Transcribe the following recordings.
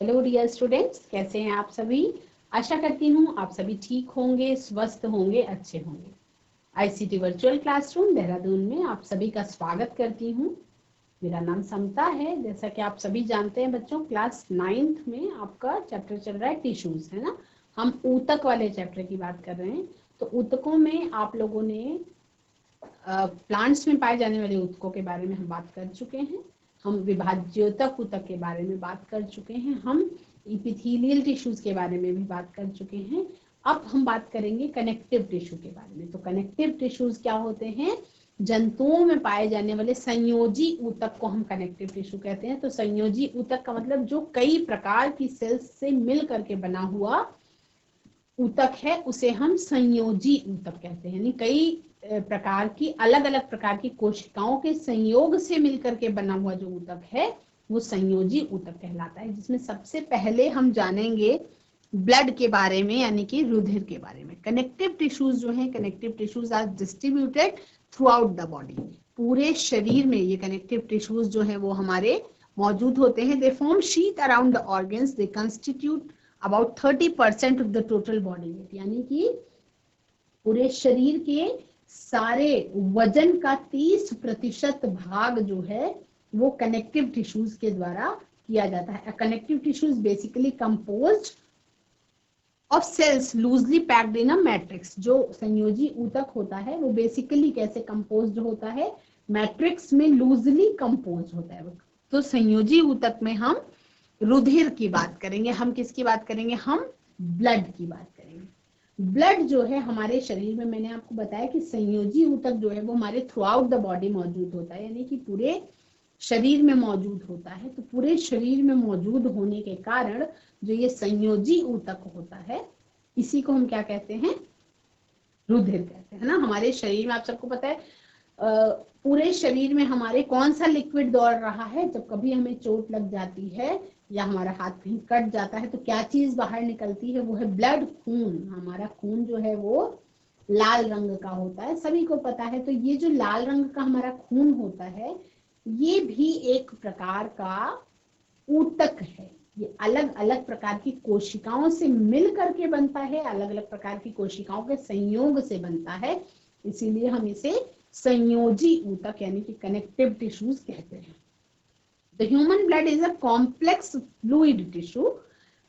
Hello dear students, कैसे हैं आप सभी। आशा करती हूँ आप सभी ठीक होंगे, स्वस्थ होंगे, अच्छे होंगे। आईसीटी वर्चुअल क्लासरूम देहरादून में आप सभी का स्वागत करती हूँ। मेरा नाम समता है। जैसा कि आप सभी जानते हैं बच्चों, क्लास 9th में आपका चैप्टर चल रहा है टिश्यूज, है ना। हम ऊतक वाले चैप्टर की बात कर रहे हैं। तो ऊतकों में आप लोगों ने प्लांट्स में पाए जाने वाले ऊतकों के बारे में हम बात कर चुके हैं। हम विभाज्योतक ऊतक के बारे में बात कर चुके हैं। हम इपिथेलियल टिश्यूज के बारे में भी बात कर चुके हैं। अब हम बात करेंगे कनेक्टिव टिश्यू के बारे में। तो कनेक्टिव टिश्यूज क्या होते हैं? जंतुओं में पाए जाने वाले संयोजी ऊतक को हम कनेक्टिव टिश्यू कहते हैं। तो संयोजी ऊतक का मतलब जो कई प्रकार की सेल्स से मिल करके बना हुआ ऊतक है, उसे हम संयोजी ऊतक कहते हैं। यानी कई प्रकार की अलग अलग प्रकार की कोशिकाओं के संयोग से मिलकर के बना हुआ जो ऊतक है वो संयोजी ऊतक कहलाता है। जिसमें सबसे पहले हम जानेंगे ब्लड के बारे में, यानी कि रुधिर के बारे में। कनेक्टिव टिश्यूज जो है, connective tissues are distributed throughout the body. पूरे शरीर में ये कनेक्टिव टिश्यूज जो है वो हमारे मौजूद होते हैं। They form sheath around the organs, they constitute about 30% of the total body weight. यानी कि पूरे शरीर के सारे वजन का 30% भाग जो है वो कनेक्टिव टिश्यूज के द्वारा किया जाता है। Connective tissues basically composed of cells loosely packed in a matrix. जो संयोजी ऊतक होता है वो बेसिकली कैसे कंपोज्ड होता है? मैट्रिक्स में लूजली कंपोज होता है। तो संयोजी ऊतक में हम रुधिर की बात करेंगे। हम किसकी बात करेंगे? हम ब्लड की बात करेंगे। ब्लड जो है हमारे शरीर में, मैंने आपको बताया कि संयोजी ऊतक जो है वो हमारे थ्रू आउट द बॉडी मौजूद होता है, यानी कि पूरे शरीर में मौजूद होता है। तो पूरे शरीर में मौजूद होने के कारण जो ये संयोजी ऊतक होता है, इसी को हम क्या कहते हैं? रुधिर कहते हैं ना। हमारे शरीर में आप सबको पता है पूरे शरीर में हमारे कौन सा लिक्विड दौड़ रहा है? जब कभी हमें चोट लग जाती है या हमारा हाथ कहीं कट जाता है तो क्या चीज बाहर निकलती है? वो है ब्लड, खून। हमारा खून जो है वो लाल रंग का होता है, सभी को पता है। तो ये जो लाल रंग का हमारा खून होता है ये भी एक प्रकार का ऊतक है। ये अलग अलग प्रकार की कोशिकाओं से मिल करके बनता है, अलग अलग प्रकार की कोशिकाओं के संयोग से बनता है। इसीलिए हम इसे संयोजी ऊतक यानी कि कनेक्टिव टिश्यूज कहते हैं। The human blood is a complex fluid tissue.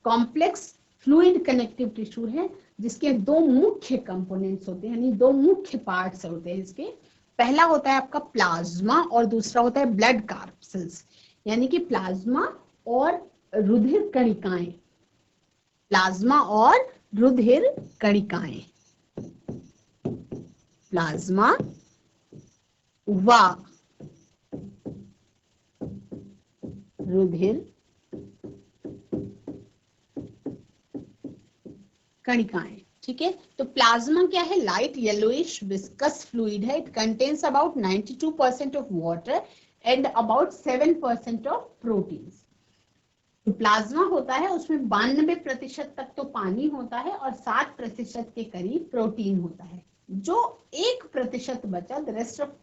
Complex fluid connective tissue है जिसके दो मुख्य कंपोनेंट्स होते हैं, यानी दो मुख्य पार्ट्स होते हैं इसके। पहला होता है आपका प्लाज्मा और दूसरा होता है ब्लड कार्पसेल्स। यानी कि प्लाज्मा और रुधिर कणिकाएं। प्लाज्मा और रुधिर कणिकाएं। प्लाज्मा व रुधिर कणिकाएं। ठीक है। तो प्लाज्मा क्या है? लाइट येलोइश विस्कस फ्लूइड है। It contains about 92% of water and about 7% of proteins. जो प्लाज्मा होता है उसमें 92% तक तो पानी होता है और 7% के करीब प्रोटीन होता है। जो 1% बचा, the rest of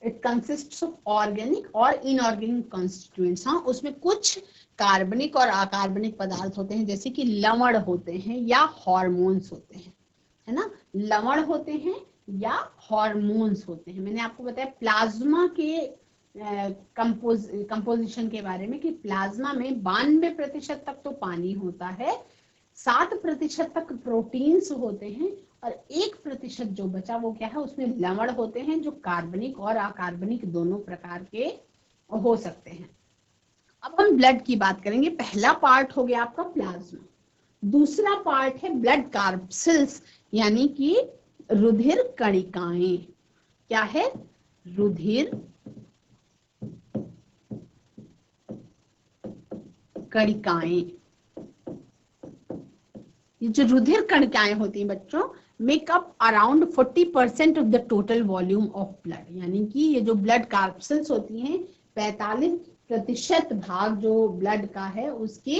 it consists of organic और इनऑर्गेनिक कॉन्स्टिट्यूएंट्स। हाँ, उसमें कुछ कार्बनिक और अकार्बनिक पदार्थ होते हैं, जैसे कि लवण होते हैं या हार्मोन्स होते हैं, है ना। लवण होते हैं या हार्मोन्स होते हैं। मैंने आपको बताया प्लाज्मा के कंपोजिशन के बारे में कि प्लाज्मा में 92% तक तो पानी होता है, 7% तक प्रोटीन्स होते हैं और 1% जो बचा वो क्या है? उसमें लवण होते हैं जो कार्बनिक और अकार्बनिक दोनों प्रकार के हो सकते हैं। अब हम ब्लड की बात करेंगे। पहला पार्ट हो गया आपका प्लाज्मा, दूसरा पार्ट है ब्लड कार्पसेल्स यानी कि रुधिर कणिकाएं। क्या है? रुधिर कणिकाएं। ये जो रुधिर कणिकाएं होती हैं बच्चों, makeup around 40% of the total volume of blood. यानी कि ये जो ब्लड कार्पसेल्स होती हैं 45% भाग जो ब्लड का है उसके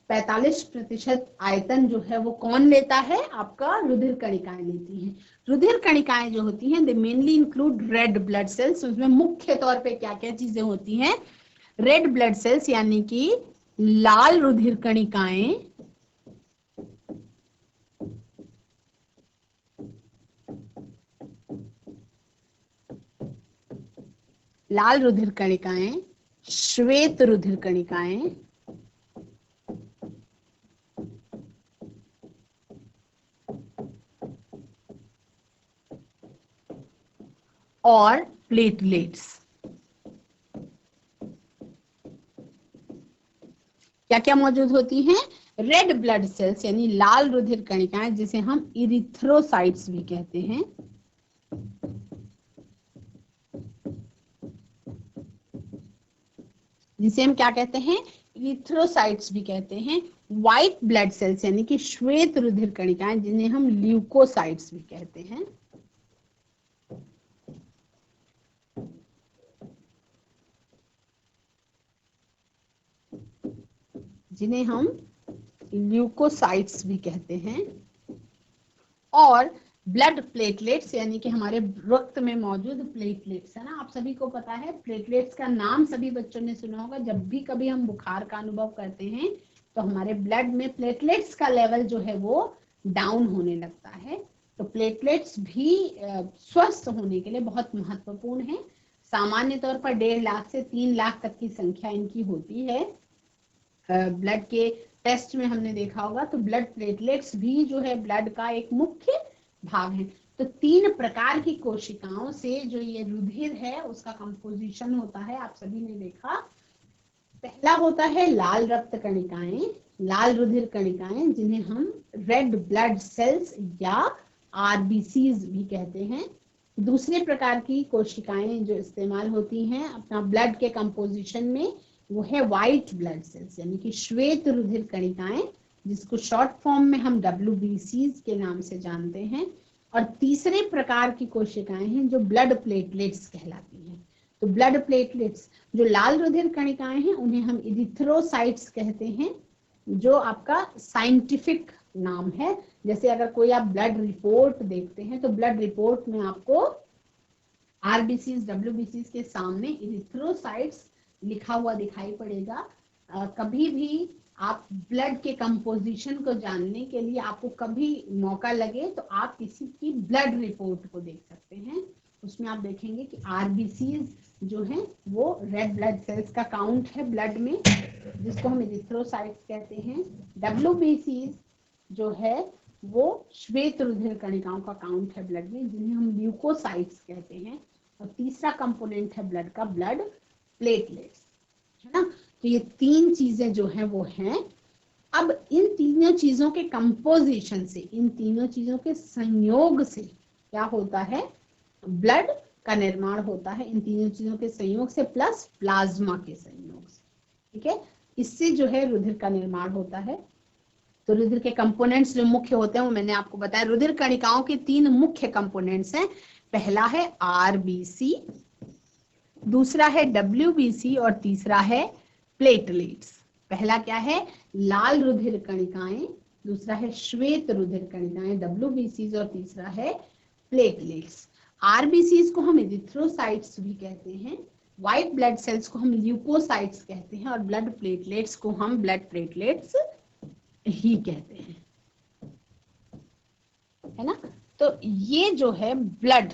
45% आयतन जो है वो कौन लेता है? आपका रुधिर कणिकाएं लेती हैं। रुधिर कणिकाएं जो होती हैं दे mainly include red blood cells. उसमें मुख्य तौर पे क्या क्या चीजें होती हैं? रेड ब्लड सेल्स यानी कि लाल रुधिर कणिकाएं श्वेत रुधिर कणिकाएं और प्लेटलेट्स। क्या क्या मौजूद होती हैं? रेड ब्लड सेल्स यानी लाल रुधिर कणिकाएं, जिसे हम इरिथ्रोसाइट्स भी कहते हैं, जिसे हम क्या कहते हैं? इरिथ्रोसाइट्स भी कहते हैं। व्हाइट ब्लड सेल्स यानी कि श्वेत रुधिर कणिकाएं, जिन्हें हम ल्यूकोसाइट्स भी कहते हैं। और ब्लड प्लेटलेट्स यानी कि हमारे रक्त में मौजूद प्लेटलेट्स है ना। आप सभी को पता है प्लेटलेट्स का नाम सभी बच्चों ने सुना होगा। जब भी कभी हम बुखार का अनुभव करते हैं तो हमारे ब्लड में प्लेटलेट्स का लेवल जो है वो डाउन होने लगता है। तो प्लेटलेट्स भी स्वस्थ होने के लिए बहुत महत्वपूर्ण है। सामान्य तौर पर 1.5 लाख से 3 लाख तक की संख्या इनकी होती है। ब्लड के टेस्ट में हमने देखा होगा। तो ब्लड प्लेटलेट्स भी जो है ब्लड का एक मुख्य भाग है। तो 3 प्रकार की कोशिकाओं से जो ये रुधिर है उसका कंपोजिशन होता है, आप सभी ने देखा। पहला होता है लाल रक्त कणिकाएं, लाल रुधिर कणिकाएं, जिन्हें हम रेड ब्लड सेल्स या आरबीसीज भी कहते हैं। दूसरे प्रकार की कोशिकाएं जो इस्तेमाल होती हैं अपना ब्लड के कंपोजिशन में, वो है व्हाइट ब्लड सेल्स यानी कि श्वेत रुधिर कणिकाएं, जिसको शॉर्ट फॉर्म में हम WBCs के नाम से जानते हैं। और तीसरे प्रकार की कोशिकाएं हैं जो ब्लड प्लेटलेट्स कहलाती हैं। तो ब्लड प्लेटलेट्स जो लाल रुधिर कणिकाएं हैं उन्हें हम इरिथ्रोसाइट्स कहते हैं, जो आपका साइंटिफिक नाम है। जैसे अगर कोई आप ब्लड रिपोर्ट देखते हैं तो ब्लड रिपोर्ट में आपको RBCs WBCs के सामने इरिथ्रोसाइट्स लिखा हुआ दिखाई पड़ेगा। कभी भी आप ब्लड के कंपोजिशन को जानने के लिए आपको कभी मौका लगे तो आप किसी की ब्लड रिपोर्ट को देख सकते हैं। उसमें आप देखेंगे कि RBCs जो हैं वो रेड ब्लड सेल्स का काउंट है ब्लड में, जिसको हम इरिथ्रोसाइट्स कहते हैं। WBCs जो है वो श्वेत रुधिर कणिकाओं का काउंट है ब्लड में, जिन्हें हम ल्यूकोसाइट्स कहते हैं। और तीसरा कंपोनेंट है ब्लड का ब्लड प्लेटलेट्स, है ना। तो ये 3 चीजें जो हैं वो हैं। अब इन तीनों चीजों के कंपोजिशन से, इन तीनों चीजों के संयोग से क्या होता है? ब्लड का निर्माण होता है। इन तीनों चीजों के संयोग से प्लस प्लाज्मा के संयोग से, ठीक है। इससे जो है रुधिर का निर्माण होता है। तो रुधिर के कंपोनेंट्स जो मुख्य होते हैं वो मैंने आपको बताया। रुधिर कणिकाओं के 3 मुख्य कंपोनेंट्स हैं। पहला है RBC, दूसरा है WBC और तीसरा है प्लेटलेट्स। पहला क्या है? लाल रुधिर कणिकाएं, दूसरा है श्वेत रुधिर कणिकाएं WBCs और तीसरा है प्लेटलेट्स। RBCs को हम इरिथ्रोसाइट्स भी कहते हैं, व्हाइट ब्लड सेल्स को हम ल्यूकोसाइट्स कहते हैं और ब्लड प्लेटलेट्स को हम ब्लड प्लेटलेट्स ही कहते हैं, है ना। तो ये जो है ब्लड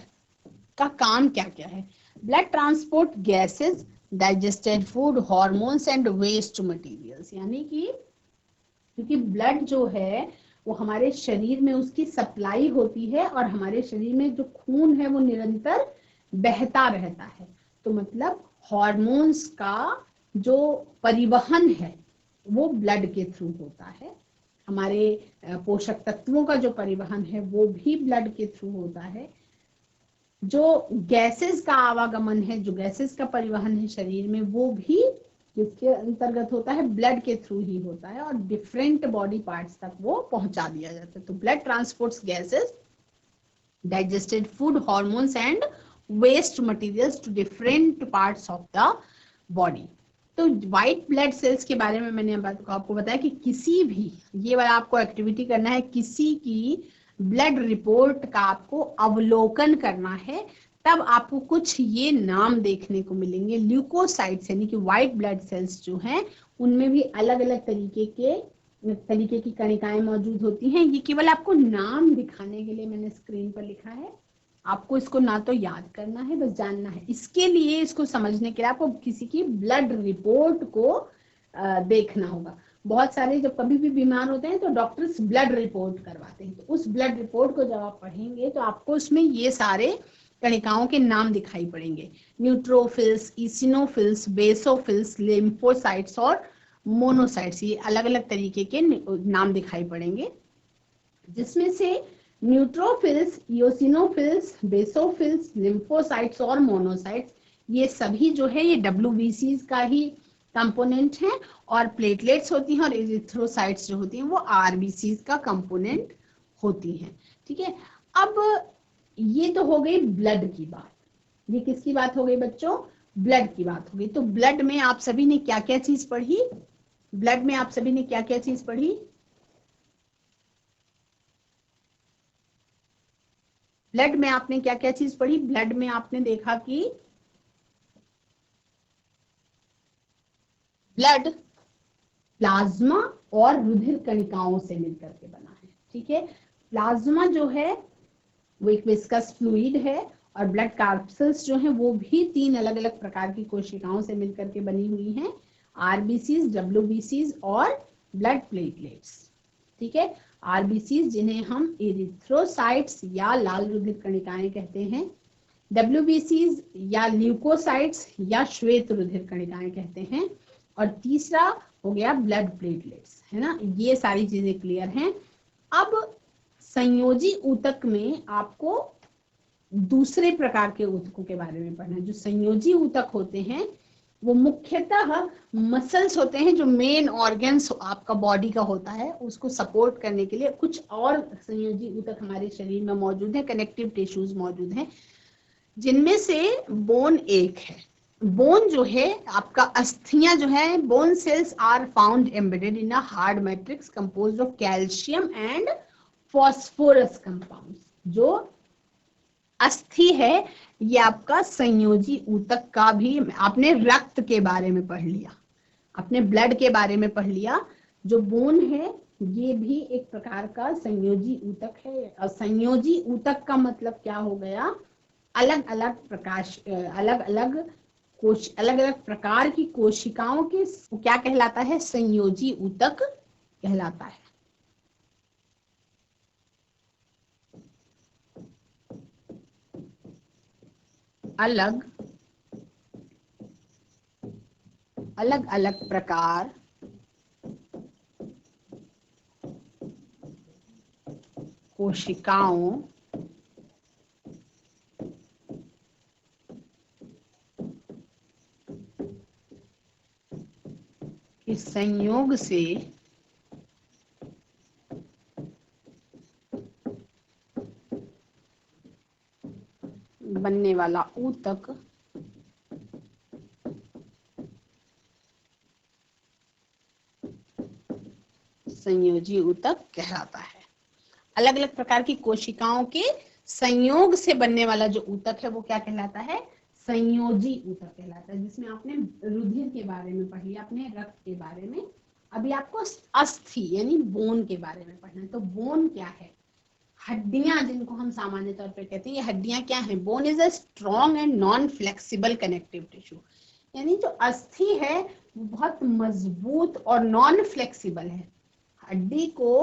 का काम क्या क्या है? Blood transport gases, digested food, hormones and waste materials. यानी कि क्योंकि ब्लड जो है वो हमारे शरीर में उसकी सप्लाई होती है और हमारे शरीर में जो खून है वो निरंतर बहता रहता है। तो मतलब हॉर्मोन्स का जो परिवहन है वो ब्लड के थ्रू होता है। हमारे पोषक तत्वों का जो परिवहन है वो भी ब्लड के थ्रू होता है। जो गैसेस का आवागमन है, जो गैसेस का परिवहन है शरीर में, वो भी जिसके अंतर्गत होता है ब्लड के थ्रू ही होता है और डिफरेंट बॉडी पार्ट्स तक वो पहुंचा दिया जाता है। तो blood transports gases, digested food, hormones and waste materials to different parts of the body. तो व्हाइट ब्लड सेल्स के बारे में मैंने आपको बताया कि किसी भी, ये वाला आपको एक्टिविटी करना है, किसी की ब्लड रिपोर्ट का आपको अवलोकन करना है तब आपको कुछ ये नाम देखने को मिलेंगे। ल्यूकोसाइट्स यानी कि व्हाइट ब्लड सेल्स जो हैं उनमें भी अलग अलग तरीके की कणिकाएं मौजूद होती हैं। ये केवल आपको नाम दिखाने के लिए मैंने स्क्रीन पर लिखा है, आपको इसको ना तो याद करना है, बस जानना है। इसके लिए, इसको समझने के लिए आपको किसी की ब्लड रिपोर्ट को देखना होगा। बहुत सारे जब कभी भी बीमार होते हैं तो डॉक्टर्स ब्लड रिपोर्ट करवाते हैं, तो उस ब्लड रिपोर्ट को जब आप पढ़ेंगे तो आपको उसमें ये सारे कणिकाओं के नाम दिखाई पड़ेंगे। न्यूट्रोफिल्स, इसिनोफिल्स, बेसोफिल्स, लिम्फोसाइट्स और मोनोसाइट्स, ये अलग अलग तरीके के नाम दिखाई पड़ेंगे, जिसमें से न्यूट्रोफिल्स, इओसिनोफिल्स, बेसोफिल्स, लिम्फोसाइट्स और मोनोसाइट्स, ये सभी जो है ये WBCs का ही कंपोनेंट है, और प्लेटलेट्स होती हैं और एरिथ्रोसाइट्स जो होती हैं वो RBCs का कंपोनेंट होती हैं। ठीक है, अब ये तो हो गई ब्लड की बात। ये किसकी बात हो गई बच्चों? ब्लड की बात हो गई। तो ब्लड में आप सभी ने क्या क्या चीज पढ़ी? ब्लड में आप सभी ने क्या क्या चीज पढ़ी? ब्लड में आपने क्या क्या चीज पढ़ी? ब्लड में आपने देखा कि ब्लड प्लाज्मा और रुधिर कणिकाओं से मिलकर के बना है। ठीक है, प्लाज्मा जो है वो एक विस्कस फ्लूइड है, और ब्लड कार्पल्स जो हैं वो भी 3 अलग अलग प्रकार की कोशिकाओं से मिलकर के बनी हुई हैं, RBCs, WBCs और ब्लड प्लेटलेट्स। ठीक है, RBCs जिन्हें हम एरिथ्रोसाइट्स या लाल रुधिर कणिकाएं कहते हैं, WBCs या ल्यूकोसाइट्स या श्वेत रुधिर कणिकाएं कहते हैं, और तीसरा हो गया ब्लड प्लेटलेट्स, है ना। ये सारी चीजें क्लियर हैं। अब संयोजी ऊतक में आपको दूसरे प्रकार के ऊतकों के बारे में पढ़ना है। जो संयोजी ऊतक होते हैं वो मुख्यतः मसल्स होते हैं, जो मेन ऑर्गन्स आपका बॉडी का होता है उसको सपोर्ट करने के लिए कुछ और संयोजी ऊतक हमारे शरीर में मौजूद है, कनेक्टिव टिश्यूज मौजूद हैं, जिनमें से बोन एक है। बोन जो है आपका, अस्थियां जो है, bone cells are found embedded in a hard matrix composed of calcium and phosphorus compounds. जो अस्थि है ये आपका संयोजी ऊतक का भी, आपने रक्त के बारे में पढ़ लिया, आपने ब्लड के बारे में पढ़ लिया। जो बोन है ये भी एक प्रकार का संयोजी ऊतक है। और संयोजी ऊतक का मतलब क्या हो गया? अलग अलग प्रकार की कोशिकाओं के क्या कहलाता है? संयोजी ऊतक कहलाता है। अलग अलग प्रकार कोशिकाओं के संयोग से बनने वाला ऊतक संयोजी ऊतक कहलाता है। अलग अलग प्रकार की कोशिकाओं के संयोग से बनने वाला जो ऊतक है वो क्या कहलाता है? संयोजी ऊतक कहलाता है। जिसमें आपने रुधिर के बारे में पढ़ लिया, आपने रक्त के बारे में, अभी आपको अस्थि यानी बोन के बारे में पढ़ना है। तो बोन क्या है? हड्डियां, जिनको हम सामान्य तौर पर कहते हैं, ये हड्डियां क्या है? Bone is a strong and non flexible connective tissue. यानी जो अस्थि है वो बहुत मजबूत और नॉन फ्लेक्सिबल है। हड्डी को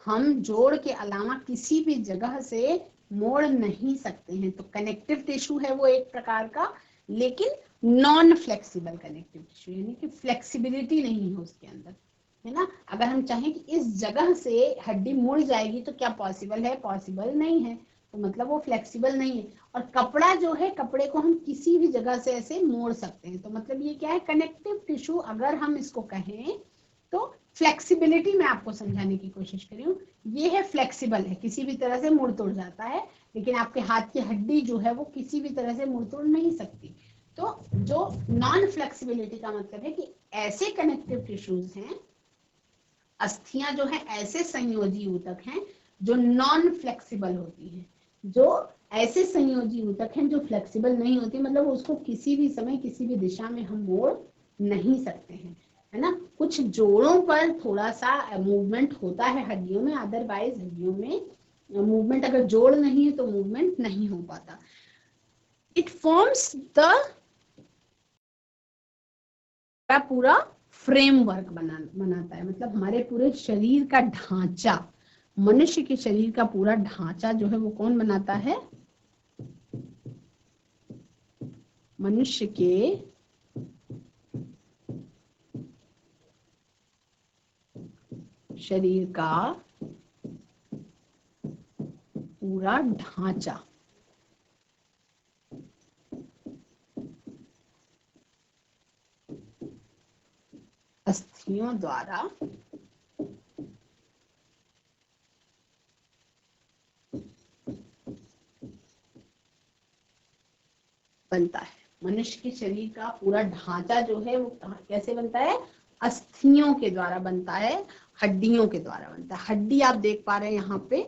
हम जोड़ के अलावा किसी भी जगह से मोड़ नहीं सकते हैं। तो कनेक्टिव टिश्यू है वो एक प्रकार का, लेकिन नॉन फ्लेक्सिबल कनेक्टिव टिश्यू, यानी कि फ्लेक्सिबिलिटी नहीं है उसके अंदर, है ना। अगर हम चाहें कि इस जगह से हड्डी मुड़ जाएगी तो क्या पॉसिबल है? पॉसिबल नहीं है। तो मतलब वो फ्लेक्सिबल नहीं है। और कपड़ा जो है, कपड़े को हम किसी भी जगह से ऐसे मोड़ सकते हैं। तो मतलब ये क्या है? कनेक्टिव टिश्यू अगर हम इसको कहें तो फ्लेक्सिबिलिटी में आपको समझाने की कोशिश कर रही हूँ। ये है फ्लेक्सिबल है, किसी भी तरह से मुड़ तोड़ जाता है, लेकिन आपके हाथ की हड्डी जो है वो किसी भी तरह से मुड़ तोड़ नहीं सकती। तो जो नॉन फ्लेक्सिबिलिटी का मतलब है कि ऐसे कनेक्टिव टिश्यूज हैं, अस्थियां जो है ऐसे संयोजी ऊतक हैं जो नॉन फ्लेक्सिबल होती हैं, जो ऐसे संयोजी ऊतक हैं जो फ्लेक्सिबल नहीं होती, मतलब उसको किसी भी समय किसी भी दिशा में हम मोड़ नहीं सकते हैं, है ना। कुछ जोड़ों पर थोड़ा सा मूवमेंट होता है हड्डियों में, अदरवाइज हड्डियों में मूवमेंट, अगर जोड़ नहीं है तो मूवमेंट नहीं हो पाता। इट फॉर्म्स द पूरा फ्रेमवर्क बनाता है, मतलब हमारे पूरे शरीर का ढांचा, मनुष्य के शरीर का पूरा ढांचा जो है वो कौन बनाता है? मनुष्य के शरीर का पूरा ढांचा अस्थियों द्वारा बनता है। मनुष्य के शरीर का पूरा ढांचा जो है वो कैसे बनता है? अस्थियों के द्वारा बनता है, हड्डियों के द्वारा बनता है। हड्डी आप देख पा रहे हैं यहाँ पे,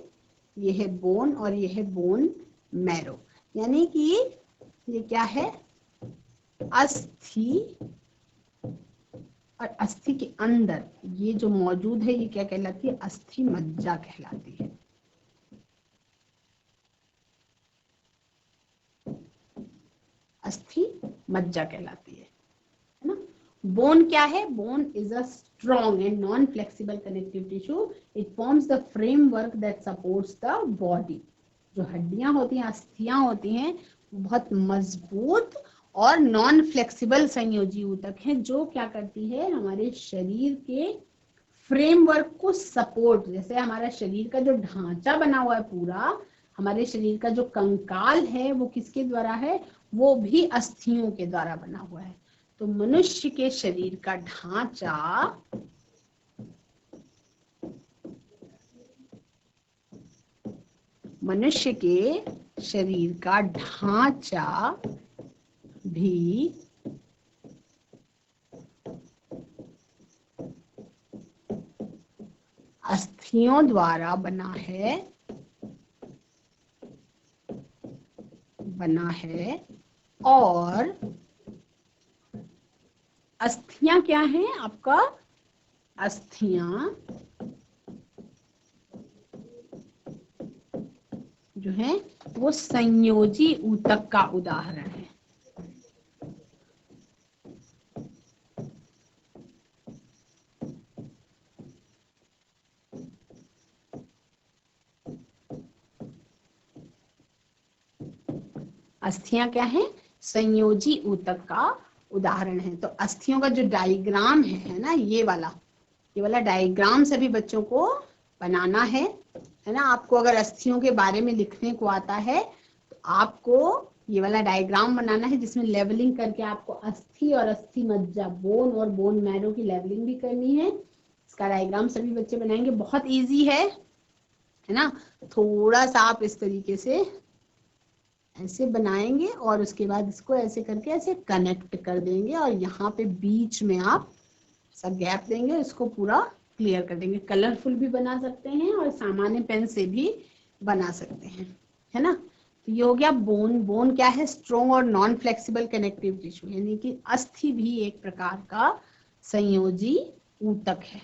ये है बोन और ये है बोन मैरो, यानी कि ये क्या है? अस्थि, और अस्थि के अंदर ये जो मौजूद है ये क्या कहलाती है? अस्थि मज्जा कहलाती है। अस्थि मज्जा कहलाती है ना। बोन क्या है? Bone is a strong and non flexible connective tissue, it forms the framework that supports the body. जो हड्डियां होती हैं, अस्थियां होती हैं, बहुत मजबूत और नॉन फ्लेक्सिबल संयोजी ऊतक हैं, जो क्या करती है? हमारे शरीर के फ्रेमवर्क को सपोर्ट, जैसे हमारा शरीर का जो ढांचा बना हुआ है पूरा, हमारे शरीर का जो कंकाल है वो किसके द्वारा है? वो भी अस्थियों के द्वारा बना हुआ है। तो मनुष्य के शरीर का ढांचा मनुष्य के शरीर का ढांचा भी अस्थियों द्वारा बना है और अस्थियां क्या हैं आपका? अस्थियां जो है वो संयोजी ऊतक का उदाहरण है। अस्थियां क्या है? संयोजी ऊतक का उदाहरण है। तो अस्थियों का जो डायग्राम है ना, ये वाला डायग्राम सभी बच्चों को बनाना है ना। आपको अगर अस्थियों के बारे में लिखने को आता है तो आपको ये वाला डायग्राम बनाना है, जिसमें लेवलिंग करके आपको अस्थि और अस्थि मज्जा, बोन और बोन मैरो की लेवलिंग भी करनी है। इसका डायग्राम सभी बच्चे बनाएंगे, बहुत इजी है ना। थोड़ा सा आप इस तरीके से ऐसे बनाएंगे और उसके बाद इसको ऐसे करके ऐसे कनेक्ट कर देंगे, और यहाँ पे बीच में आप सब गैप देंगे, इसको पूरा क्लियर कर देंगे। कलरफुल भी बना सकते हैं और सामान्य पेन से भी बना सकते हैं, है ना। तो ये हो गया बोन। बोन क्या है? स्ट्रॉन्ग और नॉन फ्लेक्सिबल कनेक्टिव टिश्यू, यानी कि अस्थि भी एक प्रकार का संयोजी ऊतक है।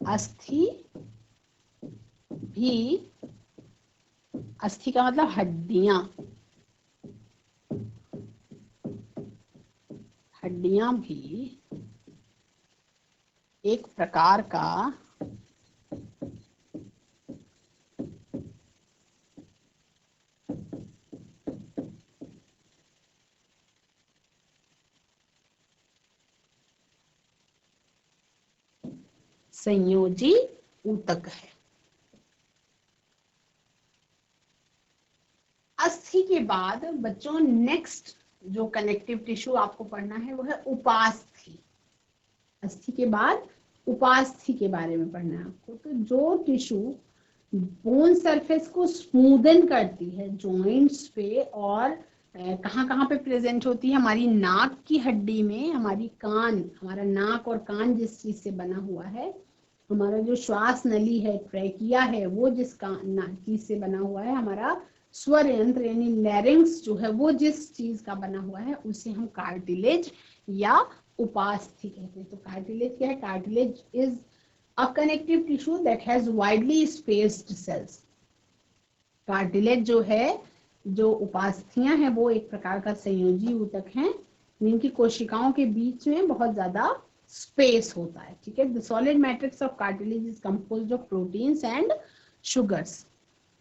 अस्थि भी, अस्थि का मतलब हड्डियां, हड्डियां भी एक प्रकार का संयोजी ऊतक है। अस्थि के बाद बच्चों नेक्स्ट जो कनेक्टिव टिश्यू आपको पढ़ना है वो है उपास्थि। अस्थि के बाद उपास्थि के बारे में पढ़ना है आपको। तो जो टिश्यू बोन सरफेस को स्मूदन करती है जॉइंट्स पे, और कहाँ कहाँ पे प्रेजेंट होती है? हमारी नाक की हड्डी में, हमारी कान, हमारा नाक और कान जिस चीज से बना हुआ है हमारा जो श्वास नली है, ट्रैकिया है, वो जिस चीज से बना हुआ है, हमारा स्वर यंत्र यानी लैरिंक्स जो है वो जिस चीज का बना हुआ है उसे हम कार्टिलेज या उपास्थि कहते हैं। तो कार्टिलेज क्या है? Cartilage is a connective tissue that has widely spaced cells. Cartilage जो है, जो उपास्थियां हैं, वो एक प्रकार का संयोजी ऊतक हैं जिनकी कोशिकाओं के बीच में बहुत ज्यादा स्पेस होता है। ठीक है। The solid matrix of cartilage is composed of proteins and sugars.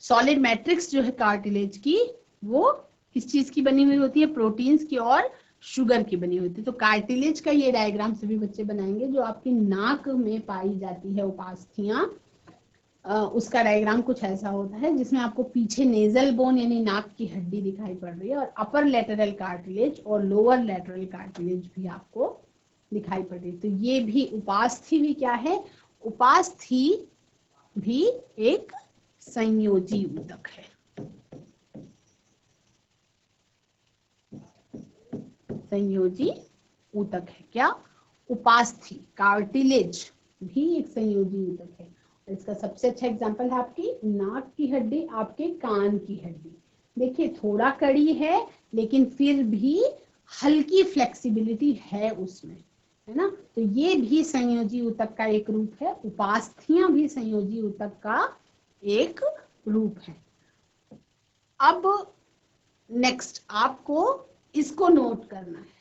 Solid matrix जो है कार्टिलेज की, वो किस चीज की बनी हुई होती है? प्रोटीन्स की और शुगर की बनी होती है। तो कार्टिलेज का ये डायग्राम सभी बच्चे बनाएंगे जो आपकी नाक में पाई जाती है उपास्थियां। उसका डायग्राम कुछ ऐसा होता है जिसमें आपको पीछे नेजल बोन यानी नाक की हड्डी दिखाई पड़ रही है और अपर लेटरल कार्टिलेज और लोअर लेटरल कार्टिलेज भी आपको दिखाई पड़ रही है। तो ये भी उपास्थि भी क्या है? उपास्थि भी एक संयोजी ऊतक है। संयोजी ऊतक है क्या? उपास्थि, कार्टिलेज भी एक संयोजी ऊतक है। इसका सबसे अच्छा एग्जांपल है आपकी नाक की हड्डी, आपके कान की हड्डी। देखिए थोड़ा कड़ी है लेकिन फिर भी हल्की फ्लेक्सिबिलिटी है उसमें, है ना। तो ये भी संयोजी ऊतक का एक रूप है। उपास्थियां भी संयोजी ऊतक का एक रूप है। अब नेक्स्ट आपको इसको नोट करना है,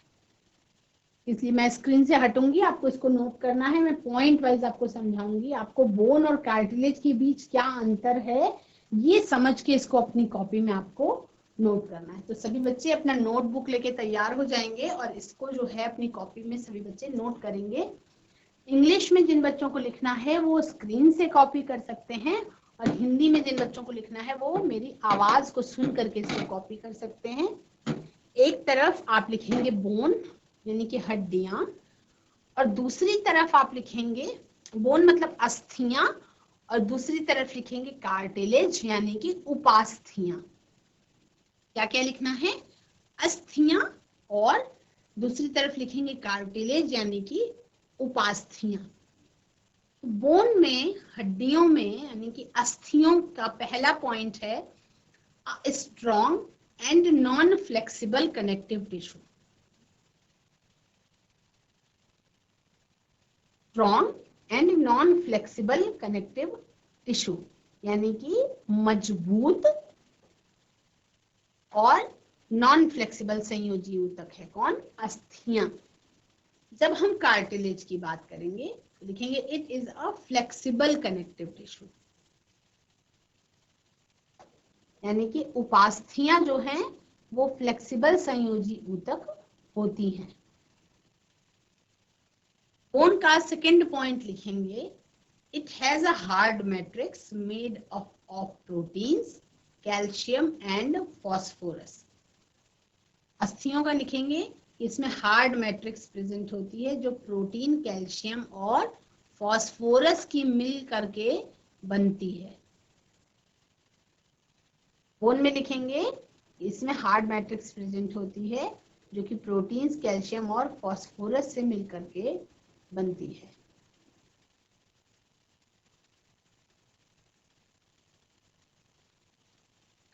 इसलिए मैं स्क्रीन से हटूंगी, आपको इसको नोट करना है। मैं पॉइंट वाइज आपको समझाऊंगी। आपको बोन और कार्टिलेज के बीच क्या अंतर है ये समझ के इसको अपनी कॉपी में आपको नोट करना है। तो सभी बच्चे अपना नोटबुक लेके तैयार हो जाएंगे और इसको जो है अपनी कॉपी में सभी बच्चे नोट करेंगे। इंग्लिश में जिन बच्चों को लिखना है वो स्क्रीन से कॉपी कर सकते हैं और हिंदी में जिन बच्चों को लिखना है वो मेरी आवाज को सुन करके इसको कॉपी कर सकते हैं। एक तरफ आप लिखेंगे बोन यानी कि हड्डियां और दूसरी तरफ आप लिखेंगे, बोन मतलब अस्थियां, और दूसरी तरफ लिखेंगे कार्टिलेज यानी कि उपास्थियां। क्या क्या लिखना है? अस्थियां, और दूसरी तरफ लिखेंगे कार्टिलेज यानी कि उपास्थियां। बोन में, हड्डियों में यानी कि अस्थियों का पहला पॉइंट है strong and non flexible connective tissue. Strong and non flexible connective tissue यानी कि मजबूत और नॉन फ्लेक्सिबल संयोजी ऊतक है कौन? अस्थियां। जब हम कार्टिलेज की बात करेंगे तो लिखेंगे it is a flexible connective tissue, यानी कि उपास्थियां जो हैं वो फ्लेक्सिबल संयोजी ऊतक होती हैं। बोन का सेकेंड पॉइंट लिखेंगे it has a hard matrix made of proteins, calcium and phosphorus. अस्थियों का लिखेंगे इसमें हार्ड मैट्रिक्स प्रेजेंट होती है जो प्रोटीन, कैल्शियम और फॉस्फोरस की मिल करके बनती है। बोन में लिखेंगे इसमें हार्ड मैट्रिक्स प्रेजेंट होती है जो कि प्रोटीन्स, कैल्शियम और फॉस्फोरस से मिल करके बनती है।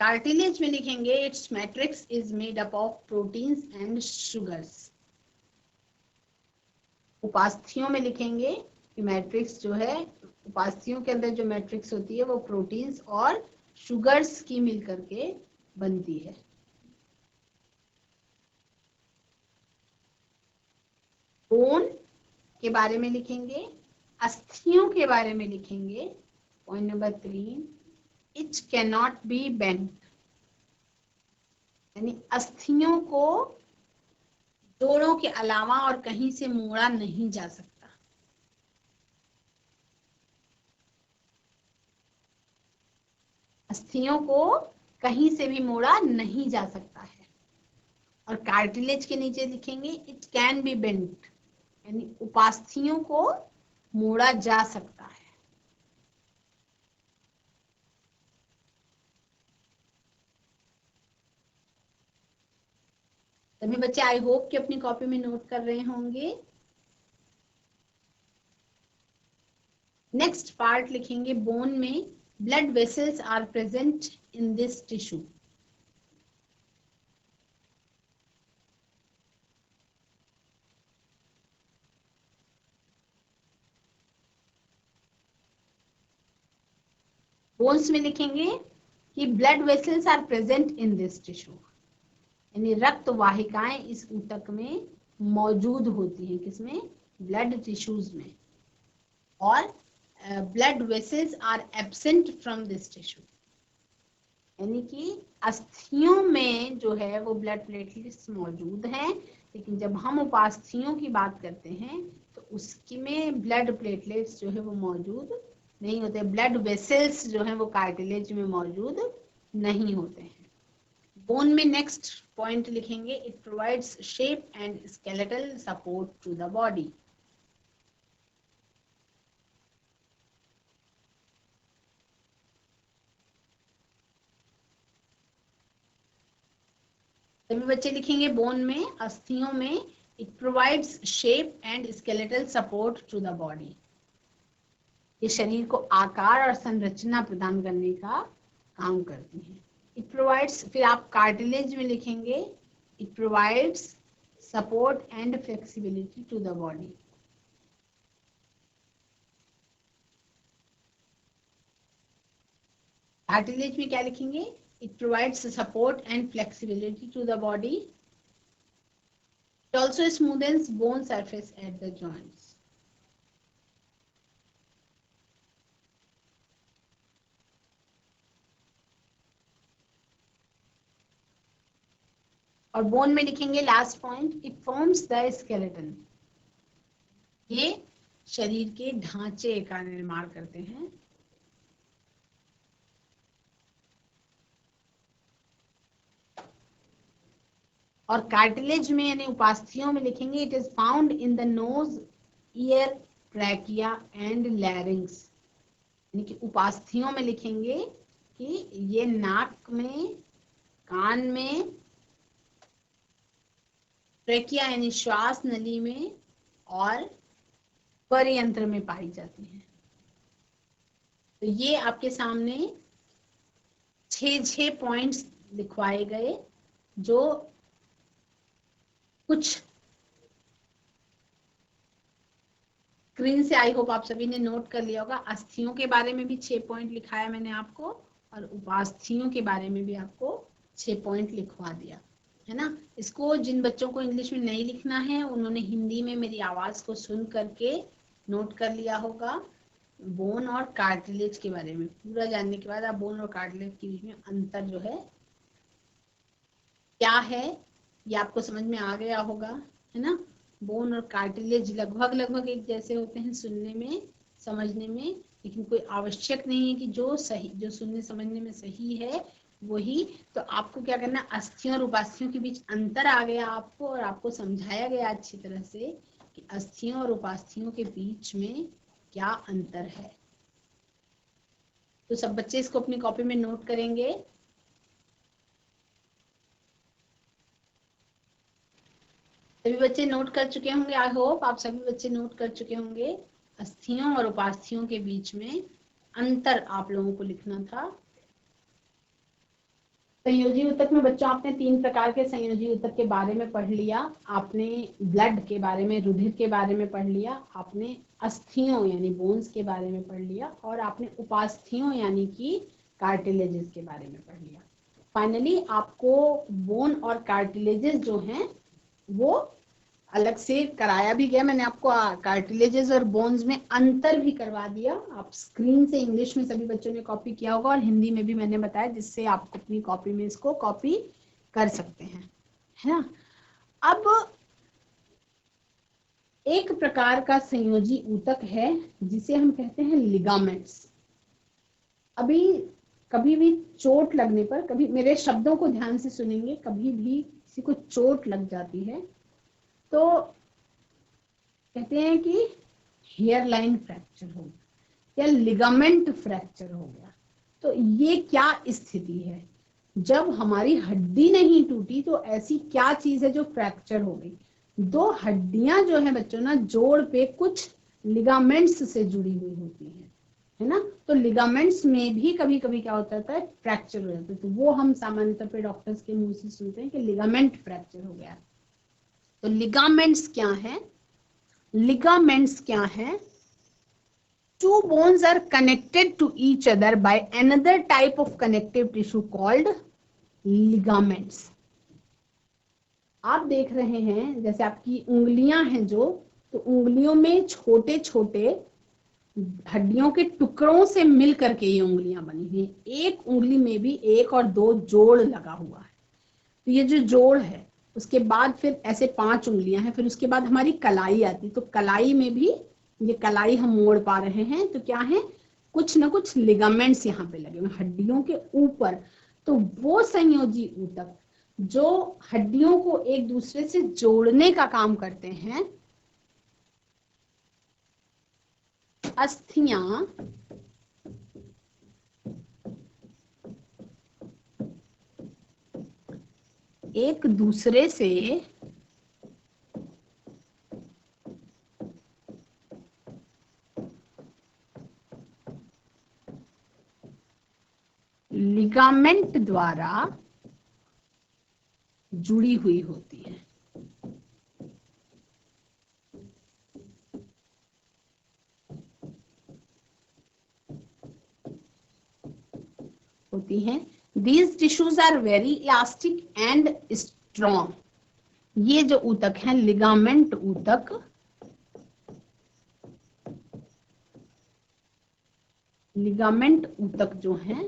कार्टिलेज में लिखेंगे its matrix is made up of proteins and sugars. उपास्थियों में लिखेंगे कि मैट्रिक्स जो है, उपास्थियों के अंदर जो मैट्रिक्स होती है वो प्रोटीन्स और शुगर्स की मिलकर के बनती है। बोन के बारे में लिखेंगे, अस्थियों के बारे में लिखेंगे। Point number 3, it can not be bent, यानी अस्थियों को जोड़ों के अलावा और कहीं से मोड़ा नहीं जा सकता। अस्थियों को कहीं से भी मोड़ा नहीं जा सकता है। और कार्टिलेज के नीचे लिखेंगे इट कैन बी बेंट, यानी उपास्थियों को मोड़ा जा सकता है। सभी बच्चे आई होप कि अपनी कॉपी में नोट कर रहे होंगे। नेक्स्ट पार्ट लिखेंगे बोन में blood vessels are present in this tissue. Bones में लिखेंगे कि blood vessels are present in this tissue, यानी रक्त वाहिकाएं इस ऊतक में मौजूद होती हैं, किसमें, ब्लड टिश्यूज में, और blood vessels are absent from this tissue, यानी कि अस्थियों में जो है वो ब्लड प्लेटलेट्स मौजूद हैं, लेकिन जब हम उपास्थियों की बात करते हैं तो उसमें ब्लड प्लेटलेट्स जो है वो मौजूद नहीं होते, ब्लड वेसल्स जो है वो कार्टिलेज में मौजूद नहीं होते हैं। बोन में नेक्स्ट पॉइंट लिखेंगे, it provides shape and skeletal support to the body. सभी बच्चे लिखेंगे बोन में, अस्थियों में, it provides shape and skeletal support to the body, ये शरीर को आकार और संरचना प्रदान करने का काम करती हैं। इट प्रोवाइड्स, फिर आप कार्टिलेज में लिखेंगे, it provides support and flexibility to the body. Cartilage में क्या लिखेंगे, it provides support and flexibility to the body. It also smoothens bone surface at the joints. और बोन में लिखेंगे last point, it forms the skeleton, ये शरीर के ढांचे का निर्माण करते हैं। और कार्टिलेज में यानी उपास्थियों में लिखेंगे, it is found in the nose, year, trachea and लैरिंग्स, यानी कि उपास्थियों में लिखेंगे कि ये नाक में, कान में, ट्रैकिया यानी श्वास नली में, और परियंत्र में पाई जाती है। तो ये आपके सामने 6 पॉइंट्स लिखवाए गए, जो कुछ स्क्रीन से आई होप आप सभी ने नोट कर लिया होगा। अस्थियों के बारे में भी 6 पॉइंट लिखाया मैंने आपको, और उपास्थियों के बारे में भी आपको 6 पॉइंट लिखवा दिया है ना। इसको जिन बच्चों को इंग्लिश में नहीं लिखना है उन्होंने हिंदी में मेरी आवाज को सुन करके नोट कर लिया होगा। बोन और कार्टिलेज के बारे में पूरा जानने के बाद आप बोन और कार्टिलेज के बीच में अंतर जो है क्या है ये आपको समझ में आ गया होगा, है ना। बोन और कार्टिलेज लगभग एक जैसे होते हैं सुनने में, समझने में, लेकिन कोई आवश्यक नहीं है कि जो सुनने समझने में सही है वही। तो आपको क्या करना, अस्थियों और उपास्थियों के बीच अंतर आ गया आपको, और आपको समझाया गया अच्छी तरह से कि अस्थियों और उपास्थियों के बीच में क्या अंतर है। तो सब बच्चे इसको अपनी कॉपी में नोट करेंगे। सभी बच्चे नोट कर चुके होंगे, आई होप आप सभी बच्चे नोट कर चुके होंगे। अस्थियों और उपास्थियों के बीच में अंतर आप लोगों को लिखना था। संयोजी ऊतक में बच्चों आपने 3 प्रकार के संयोजी ऊतक के बारे में पढ़ लिया। आपने ब्लड के बारे में, रुधिर के बारे में पढ़ लिया, आपने अस्थियों यानी बोन्स के बारे में पढ़ लिया, और आपने उपास्थियों यानी कि कार्टिलेजेस के बारे में पढ़ लिया। फाइनली आपको बोन और कार्टिलेजेस जो हैं वो अलग से कराया भी गया। मैंने आपको कार्टिलेजेस और बोन्स में अंतर भी करवा दिया। आप स्क्रीन से इंग्लिश में सभी बच्चों ने कॉपी किया होगा, और हिंदी में भी मैंने बताया, जिससे आप अपनी कॉपी में इसको कॉपी कर सकते हैं, है ना। अब एक प्रकार का संयोजी ऊतक है जिसे हम कहते हैं लिगामेंट्स। अभी कभी भी चोट लगने पर, कभी मेरे शब्दों को ध्यान से सुनेंगे, कभी भी किसी को चोट लग जाती है तो कहते हैं कि हेयर लाइन फ्रैक्चर हो गया या लिगामेंट फ्रैक्चर हो गया। तो ये क्या स्थिति है, जब हमारी हड्डी नहीं टूटी तो ऐसी क्या चीज है जो फ्रैक्चर हो गई। 2 हड्डियां जो है बच्चों ना, जोड़ पे कुछ लिगामेंट्स से जुड़ी हुई होती हैं। है ना। तो लिगामेंट्स में भी कभी कभी क्या होता है, फ्रैक्चर हो जाता है, तो वो हम सामान्यतः पे डॉक्टर्स के मुंह से सुनते हैं कि लिगामेंट फ्रैक्चर हो गया। तो लिगामेंट्स क्या है? लिगामेंट्स क्या है? Two bones are connected to each other by another type of connective tissue called ligaments. आप देख रहे हैं जैसे आपकी उंगलियां हैं जो, तो उंगलियों में छोटे छोटे हड्डियों के टुकड़ों से मिल करके ये उंगलियां बनी हैं। एक उंगली में भी 1 और 2 जोड़ लगा हुआ है। तो ये जो जोड़ है, उसके बाद फिर ऐसे 5 उंगलियां हैं, फिर उसके बाद हमारी कलाई आती है। तो कलाई में भी, ये कलाई हम मोड़ पा रहे हैं, तो क्या है, कुछ ना कुछ लिगामेंट्स यहाँ पे लगे हुए हड्डियों के ऊपर। तो वो संयोजी ऊतक जो हड्डियों को एक दूसरे से जोड़ने का काम करते हैं, अस्थियां एक दूसरे से लिगामेंट द्वारा जुड़ी हुई होती है। होती हैं। These tissues are very elastic and strong. ये जो ऊतक हैं, लिगामेंट ऊतक, लिगामेंट ऊतक जो हैं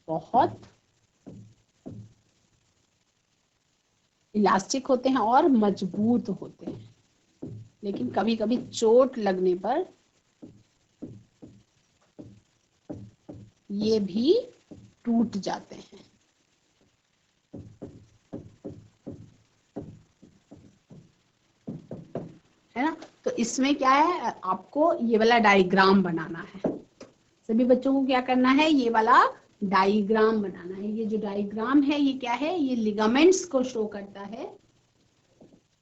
बहुत इलास्टिक होते हैं और मजबूत होते हैं, लेकिन कभी कभी चोट लगने पर ये भी टूट जाते हैं, है ना। तो इसमें क्या है, आपको ये वाला डायग्राम बनाना है। सभी बच्चों को क्या करना है, ये वाला डायग्राम बनाना है। ये जो डायग्राम है ये क्या है, ये लिगामेंट्स को शो करता है।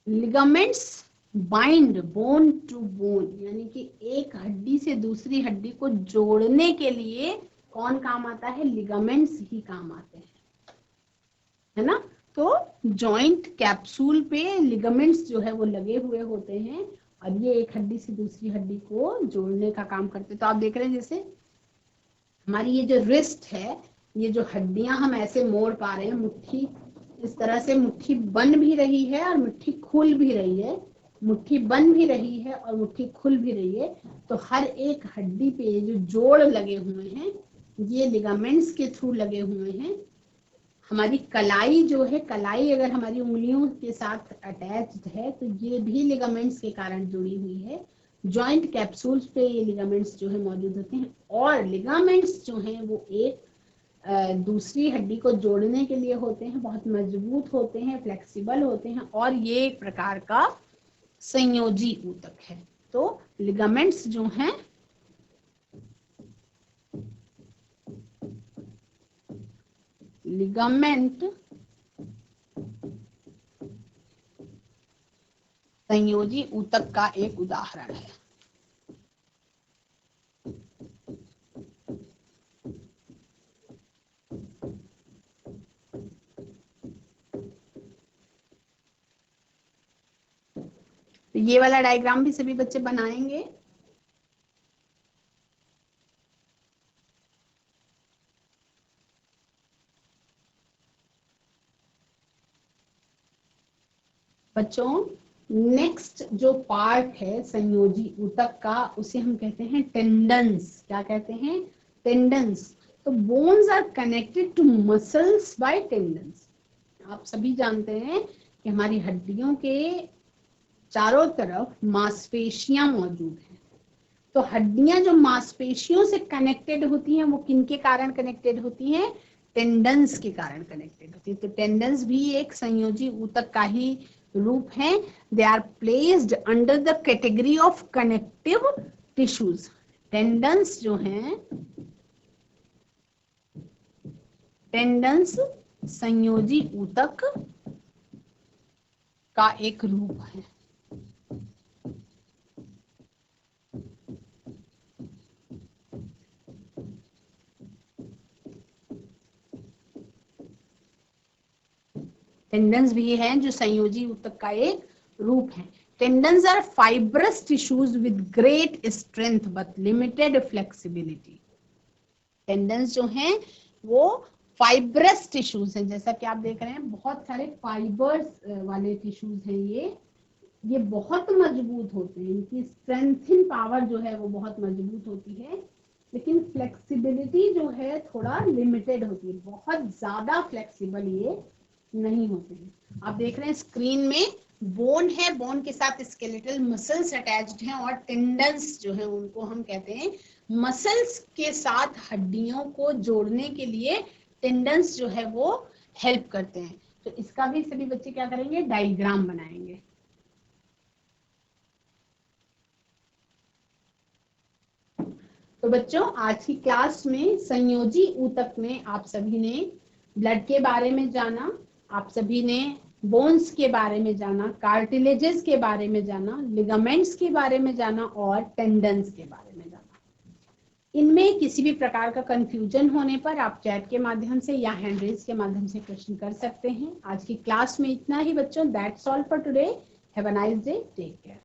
Ligaments bind bone to bone, यानी कि एक हड्डी से दूसरी हड्डी को जोड़ने के लिए कौन काम आता है, लिगामेंट्स ही काम आते हैं, है ना। तो जॉइंट कैप्सूल पे लिगामेंट्स जो है वो लगे हुए होते हैं, और ये एक हड्डी से दूसरी हड्डी को जोड़ने का काम करते हैं। तो आप देख रहे हैं जैसे हमारी ये जो रिस्ट है, ये जो हड्डियां हम ऐसे मोड़ पा रहे हैं, मुट्ठी इस तरह से मुट्ठी बन भी रही है और मुट्ठी खुल भी रही है, मुट्ठी बन भी रही है और मुट्ठी खुल भी रही है। तो हर एक हड्डी पे जो जोड़ लगे हुए हैं, ये लिगामेंट्स के थ्रू लगे हुए हैं। हमारी कलाई जो है, कलाई अगर हमारी उंगलियों के साथ अटैच्ड है, तो ये भी लिगामेंट्स के कारण जुड़ी हुई है। जॉइंट कैप्सूल्स पे ये लिगामेंट्स जो है मौजूद होते हैं, और लिगामेंट्स जो हैं वो एक दूसरी हड्डी को जोड़ने के लिए होते हैं, बहुत मजबूत होते हैं, फ्लेक्सिबल होते हैं, और ये एक प्रकार का संयोजी ऊतक है। तो लिगामेंट्स जो हैं लिगामेंट संयोजी ऊतक का एक उदाहरण है। तो ये वाला डायग्राम भी सभी बच्चे बनाएंगे। बच्चों, नेक्स्ट जो पार्ट है संयोजी ऊतक का, उसे हम कहते हैं टेंडन्स। क्या कहते हैं, टेंडन्स। तो bones are connected to muscles by tendons. आप सभी जानते हैं कि हमारी हड्डियों के चारों तरफ मांसपेशियां मौजूद हैं। तो हड्डियां जो मांसपेशियों से कनेक्टेड होती हैं, वो किनके कारण कनेक्टेड होती हैं, टेंडन्स के कारण कनेक्टेड होती है। तो टेंडन्स भी एक संयोजी ऊतक का ही रूप है। They are placed under the category of connective tissues. Tendons जो हैं, टेंडन्स संयोजी ऊतक का एक रूप है। टेंडन्स भी हैं जो संयोजी ऊतक का एक रूप है। Tendons are fibrous tissues with great strength but limited flexibility. Tendons जो हैं वो फाइब्रस टिश्यूज हैं, जैसा कि आप देख रहे हैं बहुत सारे फाइबर्स वाले टिश्यूज हैं। ये बहुत मजबूत होते हैं, इनकी स्ट्रेंथिंग पावर जो है वो बहुत मजबूत होती है, लेकिन फ्लेक्सिबिलिटी जो है थोड़ा लिमिटेड होती है, बहुत ज्यादा फ्लेक्सिबल ये नहीं होते हैं। आप देख रहे हैं स्क्रीन में बोन है, बोन के साथ स्केलेटल मसल्स अटैच्ड हैं और टेंडन्स जो है उनको हम कहते हैं मसल्स के साथ हड्डियों को जोड़ने के लिए टेंडन्स जो है वो हेल्प करते हैं। तो इसका भी सभी बच्चे क्या करेंगे, डायग्राम बनाएंगे। तो बच्चों आज की क्लास में संयोजी ऊतक में आप सभी ने ब्लड के बारे में जाना, आप सभी ने बोन्स के बारे में जाना, कार्टिलेजेस के बारे में जाना, लिगामेंट्स के बारे में जाना और टेंडन्स के बारे में जाना। इनमें किसी भी प्रकार का कंफ्यूजन होने पर आप चैट के माध्यम से या हैंड रेज के माध्यम से क्वेश्चन कर सकते हैं। आज की क्लास में इतना ही बच्चों। That's all for today. Have a nice day. Take care.